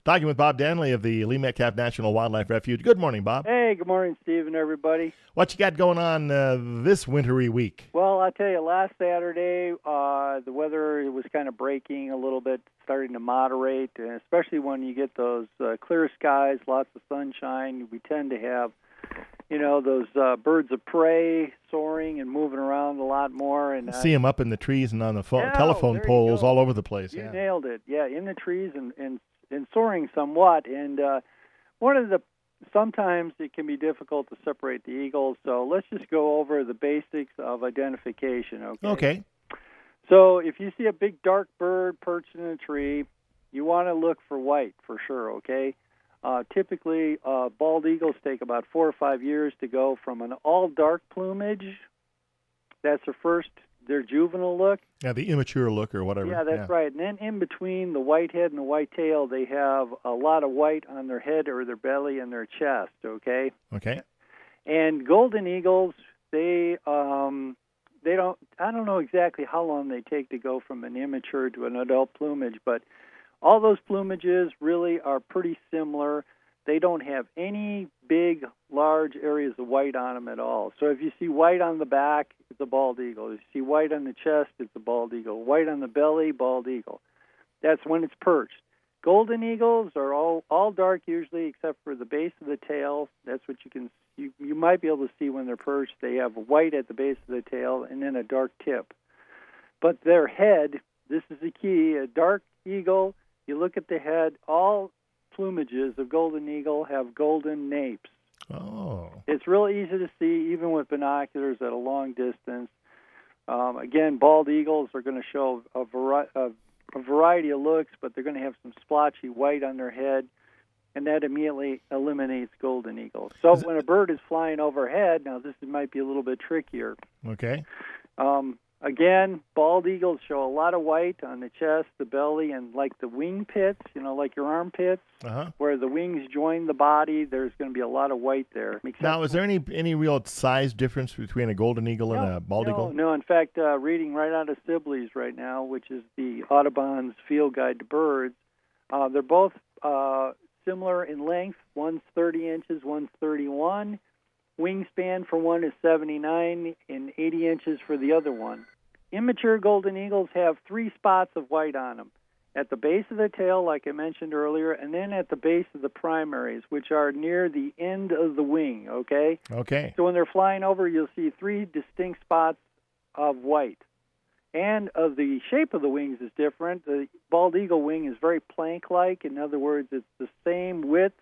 Talking with Bob Danley of the Lee Metcalf National Wildlife Refuge. Good morning, Bob. Hey, good morning, Steve and everybody. What you got going on this wintry week? Well, I'll tell you, last Saturday, the weather was kind of breaking a little bit, starting to moderate, and especially when you get those clear skies, lots of sunshine. We tend to have, those birds of prey soaring and moving around a lot more. And see them up in the trees and on the telephone poles all over the place. You nailed it. Yeah, in the trees and soaring somewhat. And sometimes it can be difficult to separate the eagles, so let's just go over the basics of identification, okay? Okay. So if you see a big dark bird perched in a tree, you want to look for white for sure, okay? Typically, bald eagles take about 4 or 5 years to go from an all-dark plumage. That's their juvenile look. Yeah, the immature look or whatever. Yeah, that's right. And then in between the white head and the white tail, they have a lot of white on their head or their belly and their chest, okay? Okay. And golden eagles, I don't know exactly how long they take to go from an immature to an adult plumage, but all those plumages really are pretty similar. They don't have any big, large areas of white on them at all. So if you see white on the back, it's a bald eagle. If you see white on the chest, it's a bald eagle. White on the belly, bald eagle. That's when it's perched. Golden eagles are all dark usually, except for the base of the tail. That's what you might be able to see when they're perched. They have white at the base of the tail and then a dark tip. But their head, this is the key, a dark eagle, you look at the head, all plumages of golden eagle have golden napes. Oh. It's really easy to see even with binoculars at a long distance. Again, bald eagles are going to show a variety of looks, but they're going to have some splotchy white on their head, and that immediately eliminates golden eagles. So when a bird is flying overhead, now this might be a little bit trickier. Okay. Again, bald eagles show a lot of white on the chest, the belly, and like the wing pits, like your armpits, where the wings join the body, there's going to be a lot of white there. Now, is there any real size difference between a golden eagle and a bald eagle? No. In fact, reading right out of Sibley's right now, which is the Audubon's Field Guide to Birds, they're both similar in length. One's 30 inches, one's 31. Wingspan for one is 79 and 80 inches for the other one. Immature golden eagles have 3 spots of white on them. At the base of the tail, like I mentioned earlier, and then at the base of the primaries, which are near the end of the wing, okay? Okay. So when they're flying over, you'll see 3 distinct spots of white. And the shape of the wings is different. The bald eagle wing is very plank-like. In other words, it's the same width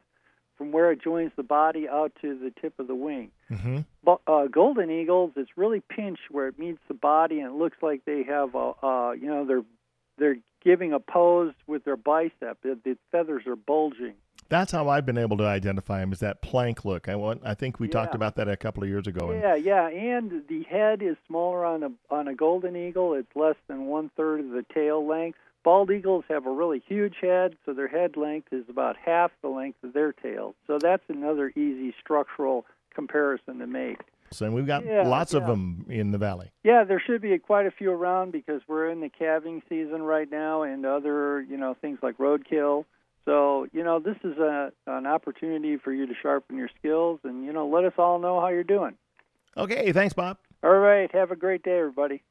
from where it joins the body out to the tip of the wing. Mm-hmm. But golden eagles, it's really pinched where it meets the body, and it looks like they have they're giving a pose with their bicep. The feathers are bulging. That's how I've been able to identify them, is that plank look. I think we talked about that a couple of years ago. Yeah, and the head is smaller on a golden eagle. It's less than 1/3 of the tail length. Bald eagles have a really huge head, so their head length is about half the length of their tail. So that's another easy structural comparison to make. So we've got lots of them in the valley. Yeah, there should be quite a few around because we're in the calving season right now and other, things like roadkill. So, this is an opportunity for you to sharpen your skills and, let us all know how you're doing. Okay, thanks, Bob. All right, have a great day, everybody.